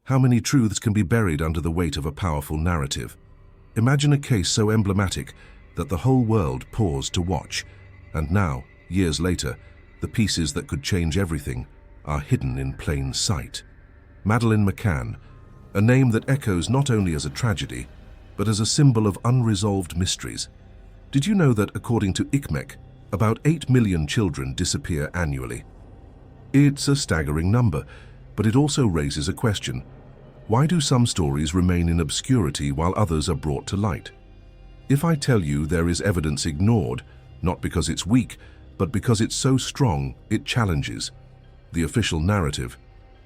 How many truths can be buried under the weight of a powerful narrative? Imagine a case so emblematic that the whole world paused to watch, and now, years later, the pieces that could change everything are hidden in plain sight. Madeleine McCann, a name that echoes not only as a tragedy, but as a symbol of unresolved mysteries. Did you know that, according to ICMEC, about 8 million children disappear annually? It's a staggering number, but it also raises a question. Why do some stories remain in obscurity while others are brought to light? If I tell you there is evidence ignored, not because it's weak, but because it's so strong it challenges the official narrative,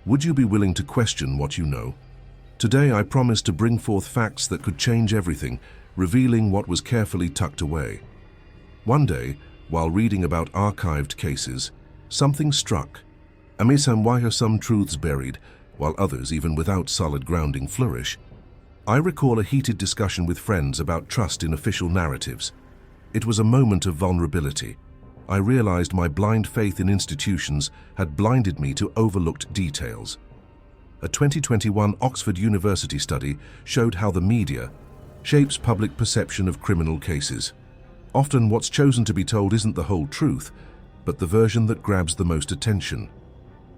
would you be willing to question what you know? Today I promise to bring forth facts that could change everything, revealing what was carefully tucked away. One day, while reading about archived cases, something struck. Amazing why are some truths buried, while others, even without solid grounding, flourish? I recall a heated discussion with friends about trust in official narratives. It was a moment of vulnerability. I realized my blind faith in institutions had blinded me to overlooked details. A 2021 Oxford University study showed how the media shapes public perception of criminal cases. Often what's chosen to be told isn't the whole truth, but the version that grabs the most attention.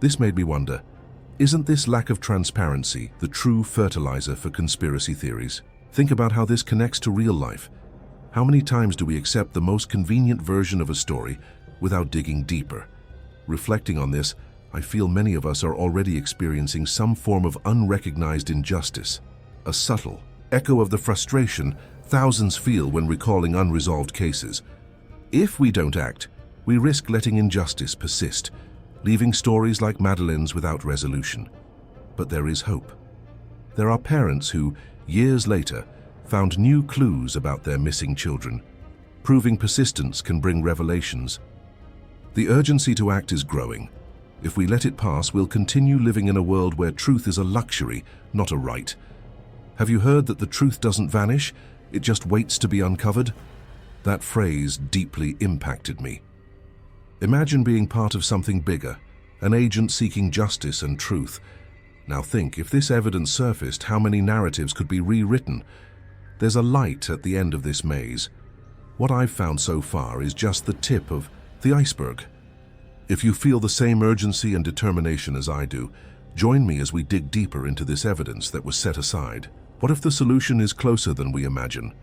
This made me wonder, isn't this lack of transparency the true fertilizer for conspiracy theories? Think about how this connects to real life. How many times do we accept the most convenient version of a story without digging deeper? Reflecting on this, I feel many of us are already experiencing some form of unrecognized injustice, a subtle echo of the frustration thousands feel when recalling unresolved cases. If we don't act, we risk letting injustice persist, leaving stories like Madeleine's without resolution. But there is hope. There are parents who, years later, found new clues about their missing children, proving persistence can bring revelations. The urgency to act is growing. If we let it pass, we'll continue living in a world where truth is a luxury, not a right. Have you heard that the truth doesn't vanish, it just waits to be uncovered? That phrase deeply impacted me. Imagine being part of something bigger, an agent seeking justice and truth. Now think, if this evidence surfaced, how many narratives could be rewritten? There's a light at the end of this maze. What I've found so far is just the tip of the iceberg. If you feel the same urgency and determination as I do, join me as we dig deeper into this evidence that was set aside. What if the solution is closer than we imagine?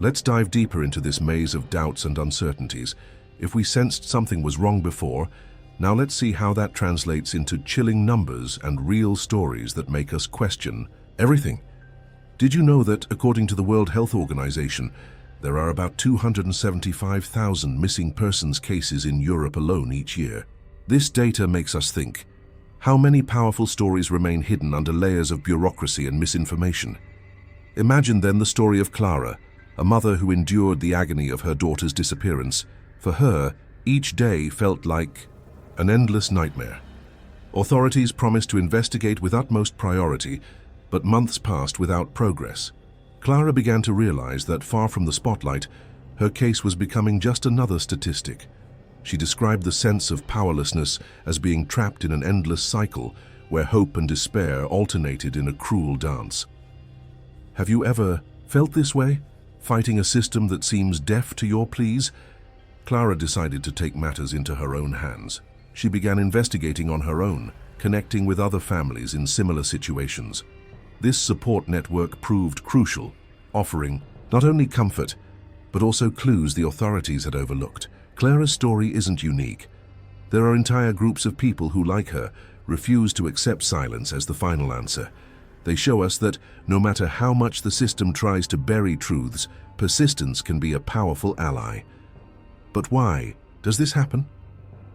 Let's dive deeper into this maze of doubts and uncertainties. If we sensed something was wrong before, now let's see how that translates into chilling numbers and real stories that make us question everything. Did you know that, according to the World Health Organization, there are about 275,000 missing persons cases in Europe alone each year? This data makes us think, how many powerful stories remain hidden under layers of bureaucracy and misinformation? Imagine then the story of Clara, a mother who endured the agony of her daughter's disappearance. For her, each day felt like an endless nightmare. Authorities promised to investigate with utmost priority, but months passed without progress. Clara began to realize that, far from the spotlight, her case was becoming just another statistic. She described the sense of powerlessness as being trapped in an endless cycle where hope and despair alternated in a cruel dance. Have you ever felt this way, fighting a system that seems deaf to your pleas? Clara decided to take matters into her own hands. She began investigating on her own, connecting with other families in similar situations. This support network proved crucial, offering not only comfort, but also clues the authorities had overlooked. Clara's story isn't unique. There are entire groups of people who, like her, refuse to accept silence as the final answer. They show us that, no matter how much the system tries to bury truths, persistence can be a powerful ally. But why does this happen?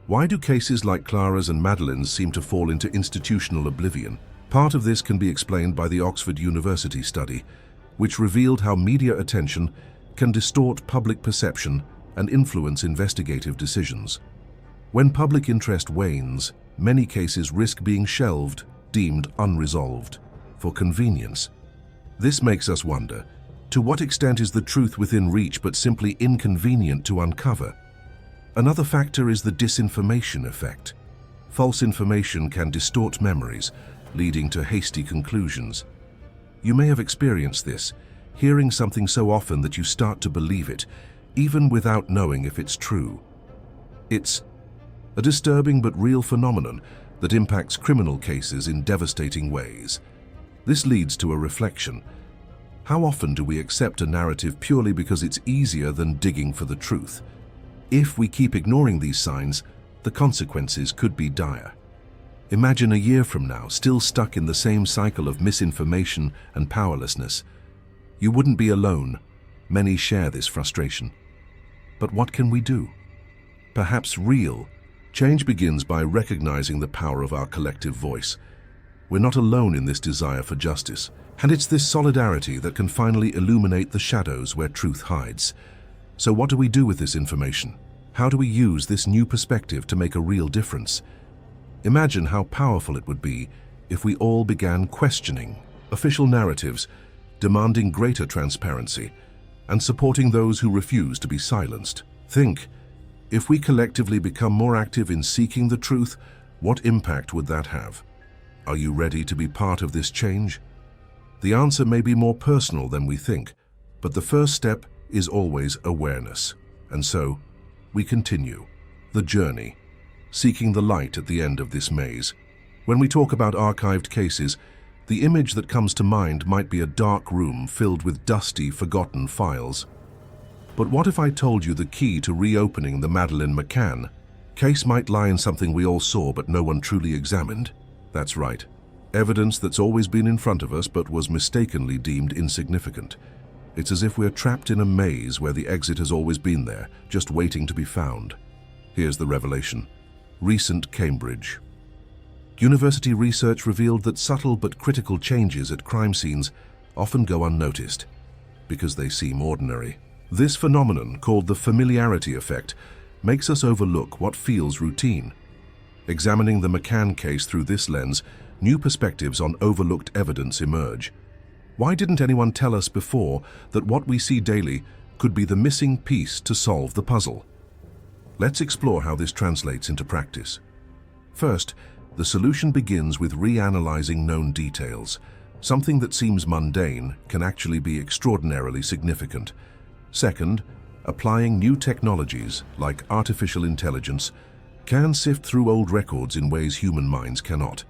Why do cases like Clara's and Madeleine's seem to fall into institutional oblivion? Part of this can be explained by the Oxford University study, which revealed how media attention can distort public perception and influence investigative decisions. When public interest wanes, many cases risk being shelved, deemed unresolved, for convenience. This makes us wonder, to what extent is the truth within reach but simply inconvenient to uncover? Another factor is the disinformation effect. False information can distort memories, leading to hasty conclusions. You may have experienced this, hearing something so often that you start to believe it, even without knowing if it's true. It's a disturbing but real phenomenon that impacts criminal cases in devastating ways. This leads to a reflection. How often do we accept a narrative purely because it's easier than digging for the truth? If we keep ignoring these signs, the consequences could be dire. Imagine a year from now, still stuck in the same cycle of misinformation and powerlessness. You wouldn't be alone. Many share this frustration. But what can we do? Perhaps real change begins by recognizing the power of our collective voice. We're not alone in this desire for justice, and it's this solidarity that can finally illuminate the shadows where truth hides. So what do we do with this information? How do we use this new perspective to make a real difference? Imagine how powerful it would be if we all began questioning official narratives, demanding greater transparency, and supporting those who refuse to be silenced. Think, if we collectively become more active in seeking the truth, what impact would that have? Are you ready to be part of this change? The answer may be more personal than we think, but the first step is always awareness. And so, we continue the journey, seeking the light at the end of this maze. When we talk about archived cases, the image that comes to mind might be a dark room filled with dusty, forgotten files. But what if I told you the key to reopening the Madeleine McCann case might lie in something we all saw but no one truly examined? That's right. Evidence that's always been in front of us but was mistakenly deemed insignificant. It's as if we're trapped in a maze where the exit has always been there, just waiting to be found. Here's the revelation. Recent Cambridge. University research revealed that subtle but critical changes at crime scenes often go unnoticed because they seem ordinary. This phenomenon, called the familiarity effect, makes us overlook what feels routine. Examining the McCann case through this lens, new perspectives on overlooked evidence emerge. Why didn't anyone tell us before that what we see daily could be the missing piece to solve the puzzle? Let's explore how this translates into practice. First, the solution begins with reanalyzing known details. Something that seems mundane can actually be extraordinarily significant. Second, applying new technologies like artificial intelligence can sift through old records in ways human minds cannot.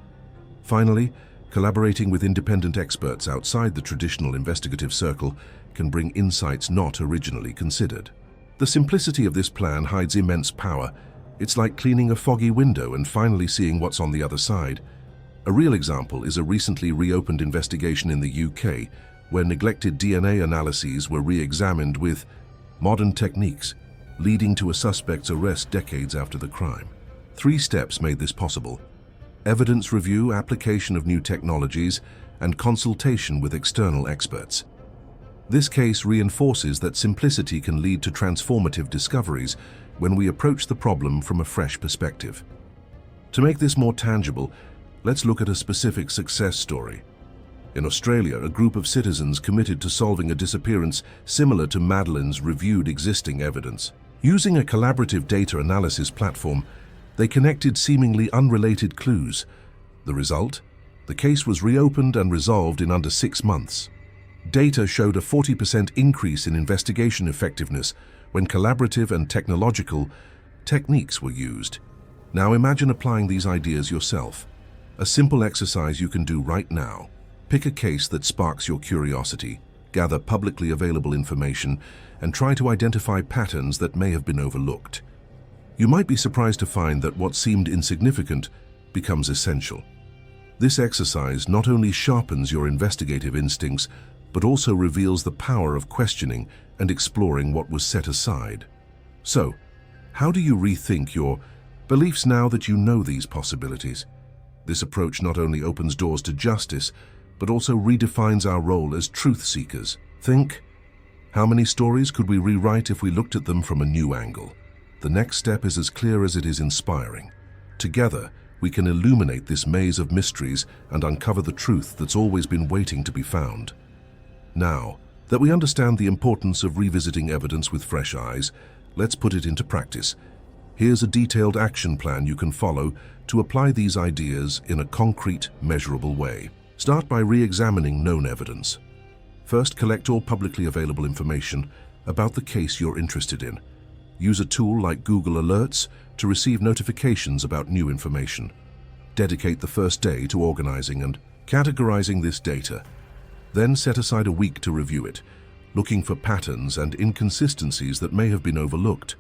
Finally, collaborating with independent experts outside the traditional investigative circle can bring insights not originally considered. The simplicity of this plan hides immense power. It's like cleaning a foggy window and finally seeing what's on the other side. A real example is a recently reopened investigation in the UK, where neglected DNA analyses were re-examined with modern techniques, leading to a suspect's arrest decades after the crime. 3 steps made this possible: evidence review, application of new technologies, and consultation with external experts. This case reinforces that simplicity can lead to transformative discoveries when we approach the problem from a fresh perspective. To make this more tangible, let's look at a specific success story. In Australia, a group of citizens committed to solving a disappearance similar to Madeleine's reviewed existing evidence. Using a collaborative data analysis platform, they connected seemingly unrelated clues. The result? The case was reopened and resolved in under 6 months. Data showed a 40% increase in investigation effectiveness when collaborative and technological techniques were used. Now imagine applying these ideas yourself. A simple exercise you can do right now. Pick a case that sparks your curiosity, gather publicly available information, and try to identify patterns that may have been overlooked. You might be surprised to find that what seemed insignificant becomes essential. This exercise not only sharpens your investigative instincts, but also reveals the power of questioning and exploring what was set aside. So, how do you rethink your beliefs now that you know these possibilities? This approach not only opens doors to justice, but also redefines our role as truth seekers. Think, how many stories could we rewrite if we looked at them from a new angle? The next step is as clear as it is inspiring. Together, we can illuminate this maze of mysteries and uncover the truth that's always been waiting to be found. Now that we understand the importance of revisiting evidence with fresh eyes, let's put it into practice. Here's a detailed action plan you can follow to apply these ideas in a concrete, measurable way. Start by re-examining known evidence. First, collect all publicly available information about the case you're interested in. Use a tool like Google Alerts to receive notifications about new information. Dedicate the first day to organizing and categorizing this data. Then set aside a week to review it, looking for patterns and inconsistencies that may have been overlooked.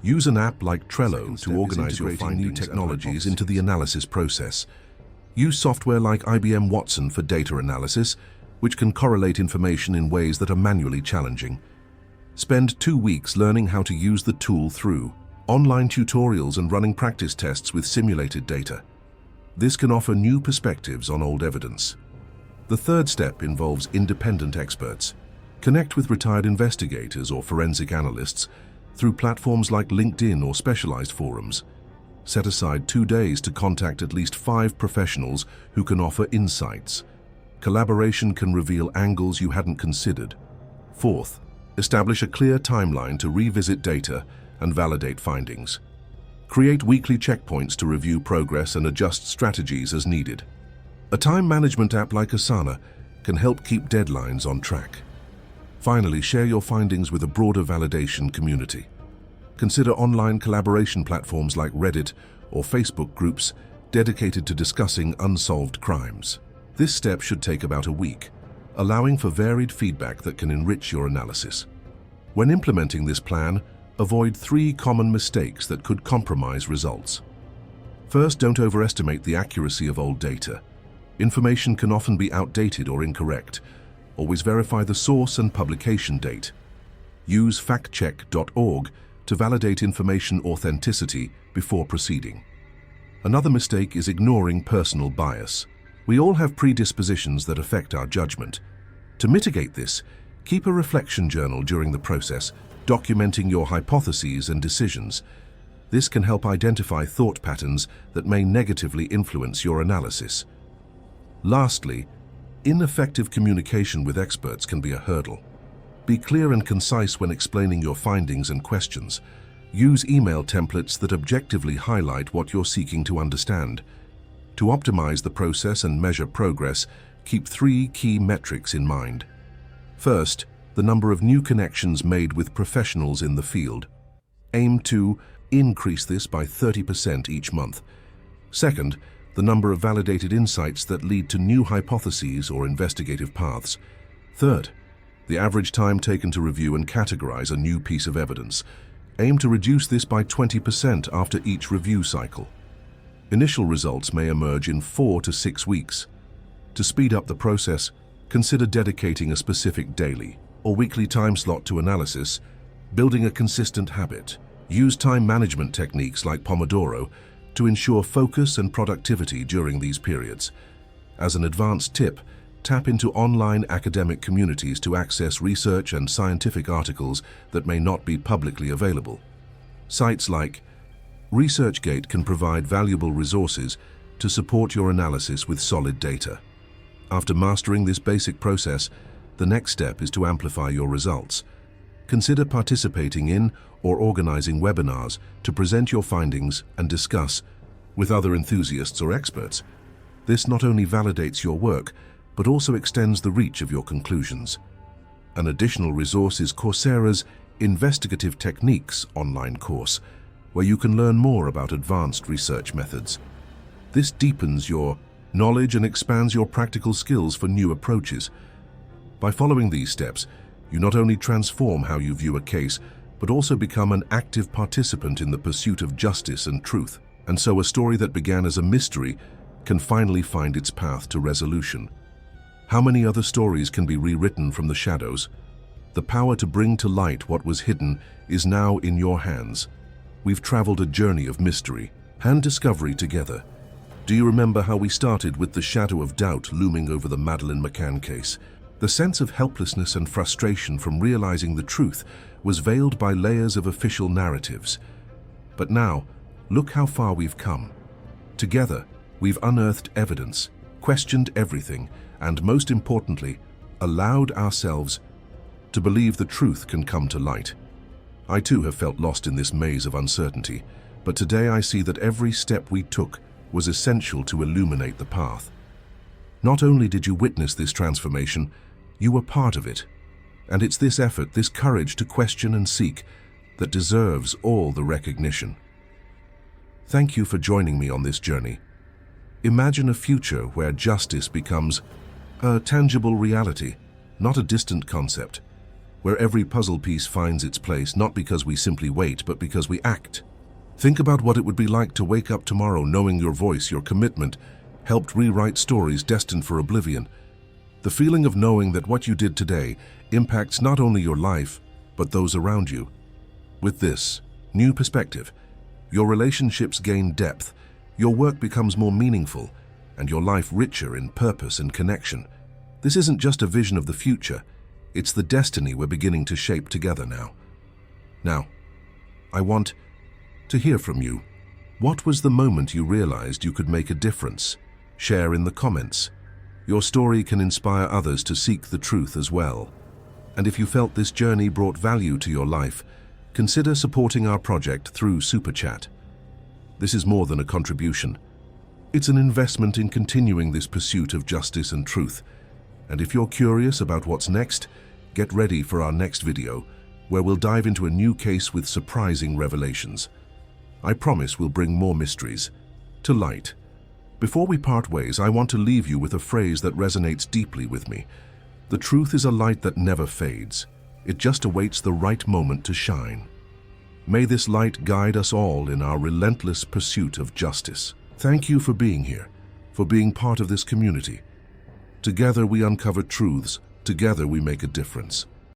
Use an app like Trello to organize your new technologies into the analysis process. Use software like IBM Watson for data analysis, which can correlate information in ways that are manually challenging. Spend 2 weeks learning how to use the tool through online tutorials and running practice tests with simulated data. This can offer new perspectives on old evidence. The third step involves independent experts. Connect with retired investigators or forensic analysts through platforms like LinkedIn or specialized forums. Set aside 2 days to contact at least 5 professionals who can offer insights. Collaboration can reveal angles you hadn't considered. Fourth, establish a clear timeline to revisit data and validate findings. Create weekly checkpoints to review progress and adjust strategies as needed. A time management app like Asana can help keep deadlines on track. Finally, share your findings with a broader validation community. Consider online collaboration platforms like Reddit or Facebook groups dedicated to discussing unsolved crimes. This step should take about a week, allowing for varied feedback that can enrich your analysis. When implementing this plan, avoid 3 common mistakes that could compromise results. First, don't overestimate the accuracy of old data. Information can often be outdated or incorrect. Always verify the source and publication date. Use factcheck.org to validate information authenticity before proceeding. Another mistake is ignoring personal bias. We all have predispositions that affect our judgment. To mitigate this, keep a reflection journal during the process, documenting your hypotheses and decisions. This can help identify thought patterns that may negatively influence your analysis. Lastly, ineffective communication with experts can be a hurdle. Be clear and concise when explaining your findings and questions. Use email templates that objectively highlight what you're seeking to understand. To optimize the process and measure progress, keep 3 key metrics in mind. First, the number of new connections made with professionals in the field. Aim to increase this by 30% each month. Second, the number of validated insights that lead to new hypotheses or investigative paths. Third, the average time taken to review and categorize a new piece of evidence. Aim to reduce this by 20% after each review cycle. Initial results may emerge in 4 to 6 weeks. To speed up the process, consider dedicating a specific daily or weekly time slot to analysis, building a consistent habit. Use time management techniques like Pomodoro to ensure focus and productivity during these periods. As an advanced tip, tap into online academic communities to access research and scientific articles that may not be publicly available. Sites like ResearchGate can provide valuable resources to support your analysis with solid data. After mastering this basic process, the next step is to amplify your results. Consider participating in or organizing webinars to present your findings and discuss with other enthusiasts or experts. This not only validates your work, but also extends the reach of your conclusions. An additional resource is Coursera's Investigative Techniques online course, where you can learn more about advanced research methods. This deepens your knowledge and expands your practical skills for new approaches. By following these steps, you not only transform how you view a case, but also become an active participant in the pursuit of justice and truth. And so a story that began as a mystery can finally find its path to resolution. How many other stories can be rewritten from the shadows? The power to bring to light what was hidden is now in your hands. We've traveled a journey of mystery and discovery together. Do you remember how we started with the shadow of doubt looming over the Madeleine McCann case? The sense of helplessness and frustration from realizing the truth was veiled by layers of official narratives. But now, look how far we've come. Together, we've unearthed evidence, questioned everything, and most importantly, allowed ourselves to believe the truth can come to light. I too have felt lost in this maze of uncertainty, But today I see that every step we took was essential to illuminate the path. Not only did you witness this transformation, you were part of it. And it's this effort, this courage to question and seek, that deserves all the recognition. Thank you for joining me on this journey. Imagine a future where justice becomes a tangible reality, not a distant concept, where every puzzle piece finds its place not because we simply wait, but because we act. Think about what it would be like to wake up tomorrow knowing your voice, your commitment, helped rewrite stories destined for oblivion. The feeling of knowing that what you did today impacts not only your life, but those around you. With this new perspective, your relationships gain depth, your work becomes more meaningful, and your life richer in purpose and connection. This isn't just a vision of the future, it's the destiny we're beginning to shape together now. Now, I want to hear from you. What was the moment you realized you could make a difference? Share in the comments. Your story can inspire others to seek the truth as well. And if you felt this journey brought value to your life, consider supporting our project through Super Chat. This is more than a contribution. It's an investment in continuing this pursuit of justice and truth. And if you're curious about what's next, get ready for our next video, where we'll dive into a new case with surprising revelations. I promise we'll bring more mysteries to light. Before we part ways, I want to leave you with a phrase that resonates deeply with me. The truth is a light that never fades. It just awaits the right moment to shine. May this light guide us all in our relentless pursuit of justice. Thank you for being here, for being part of this community. Together we uncover truths, together we make a difference.